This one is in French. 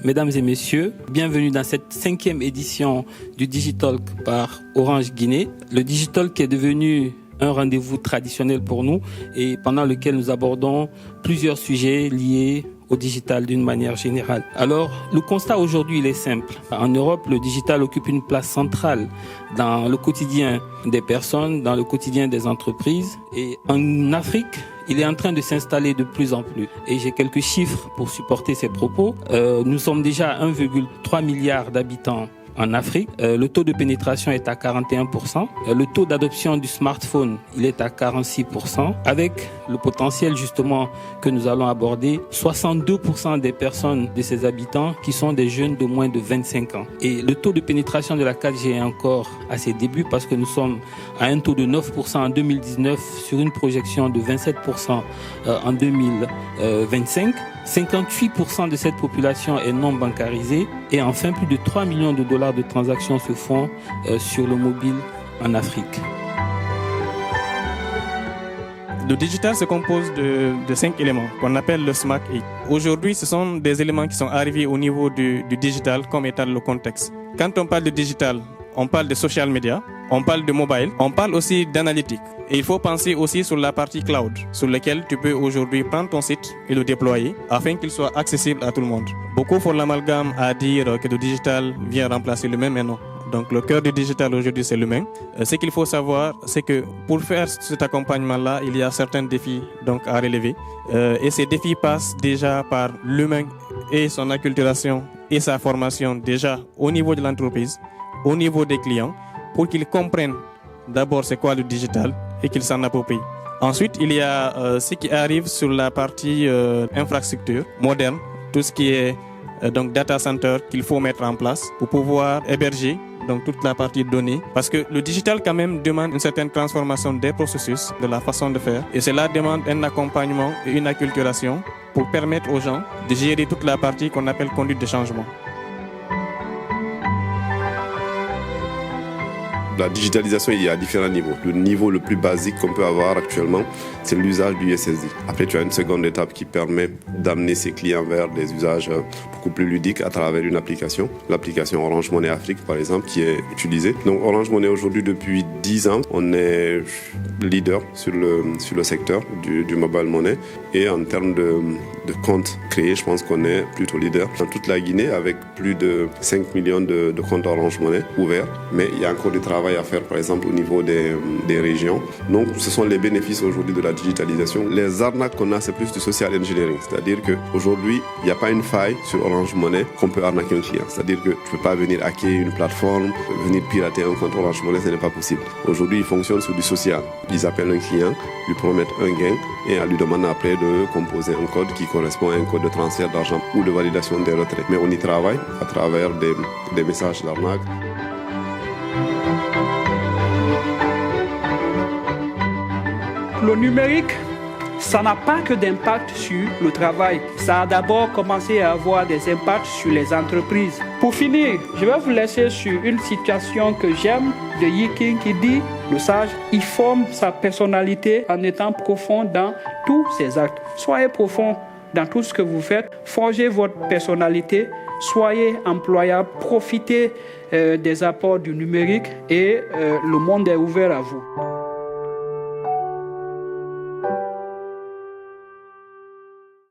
mesdames et messieurs, bienvenue dans cette 5e édition du Digitalk par Orange Guinée. Le Digitalk est devenu un rendez-vous traditionnel pour nous et pendant lequel nous abordons plusieurs sujets liés au digital d'une manière générale. Alors, le constat aujourd'hui, il est simple. En Europe, le digital occupe une place centrale dans le quotidien des personnes, dans le quotidien des entreprises. Et en Afrique, il est en train de s'installer de plus en plus. Et j'ai quelques chiffres pour supporter ces propos. Nous sommes déjà à 1,3 milliard d'habitants en Afrique. Le taux de pénétration est à 41%. Le taux d'adoption du smartphone, il est à 46%. Avec le potentiel justement que nous allons aborder, 62% des personnes de ces habitants qui sont des jeunes de moins de 25 ans. Et le taux de pénétration de la 4G est encore à ses débuts parce que nous sommes à un taux de 9% en 2019 sur une projection de 27% en 2025. 58% de cette population est non bancarisée et enfin plus de 3 millions de dollars de transactions se font sur le mobile en Afrique. Le digital se compose de 5 éléments qu'on appelle le SMAC 8. Aujourd'hui, ce sont des éléments qui sont arrivés au niveau du digital comme étant le contexte. Quand on parle de digital, on parle de social media, on parle de mobile, on parle aussi d'analytique. Et il faut penser aussi sur la partie cloud, sur laquelle tu peux aujourd'hui prendre ton site et le déployer afin qu'il soit accessible à tout le monde. Beaucoup font l'amalgame à dire que le digital vient remplacer l'humain, mais non. Donc le cœur du digital aujourd'hui, c'est l'humain. Ce qu'il faut savoir, c'est que pour faire cet accompagnement-là, il y a certains défis donc, à relever. Et ces défis passent déjà par l'humain et son acculturation et sa formation déjà au niveau de l'entreprise, au niveau des clients, pour qu'ils comprennent d'abord c'est quoi le digital et qu'ils s'en approprient. Ensuite, il y a ce qui arrive sur la partie infrastructure moderne, tout ce qui est donc data center qu'il faut mettre en place pour pouvoir héberger donc toute la partie données. Parce que le digital quand même demande une certaine transformation des processus, de la façon de faire. Et cela demande un accompagnement et une acculturation pour permettre aux gens de gérer toute la partie qu'on appelle conduite de changement. La digitalisation, il y a différents niveaux. Le niveau le plus basique qu'on peut avoir actuellement, c'est l'usage du USSD. Après, tu as une seconde étape qui permet d'amener ses clients vers des usages beaucoup plus ludiques à travers une application. L'application Orange Money Afrique, par exemple, qui est utilisée. Donc, Orange Money, aujourd'hui, depuis 10 ans, on est leader sur le secteur du mobile money. Et en termes de comptes créés, je pense qu'on est plutôt leader dans toute la Guinée avec plus de 5 millions de comptes Orange Money ouverts. Mais il y a encore du travail à faire, par exemple, au niveau des régions. Donc, ce sont les bénéfices aujourd'hui de la digitalisation. Les arnaques qu'on a, c'est plus du social engineering. C'est-à-dire qu'aujourd'hui, il n'y a pas une faille sur Orange Money qu'on peut arnaquer un client. C'est-à-dire que tu ne peux pas venir hacker une plateforme, venir pirater un compte Orange Money, ce n'est pas possible. Aujourd'hui, ils fonctionnent sur du social. Ils appellent un client, lui promettent un gain et lui demandent après de composer un code qui correspond à un code de transfert d'argent ou de validation des retraits. Mais on y travaille à travers des messages d'arnaque. Le numérique, ça n'a pas que d'impact sur le travail. Ça a d'abord commencé à avoir des impacts sur les entreprises. Pour finir, je vais vous laisser sur une citation que j'aime de Yi King qui dit « Le sage, il forme sa personnalité en étant profond dans tous ses actes. » Soyez profond dans tout ce que vous faites. Forgez votre personnalité. Soyez employable. Profitez des apports du numérique et le monde est ouvert à vous.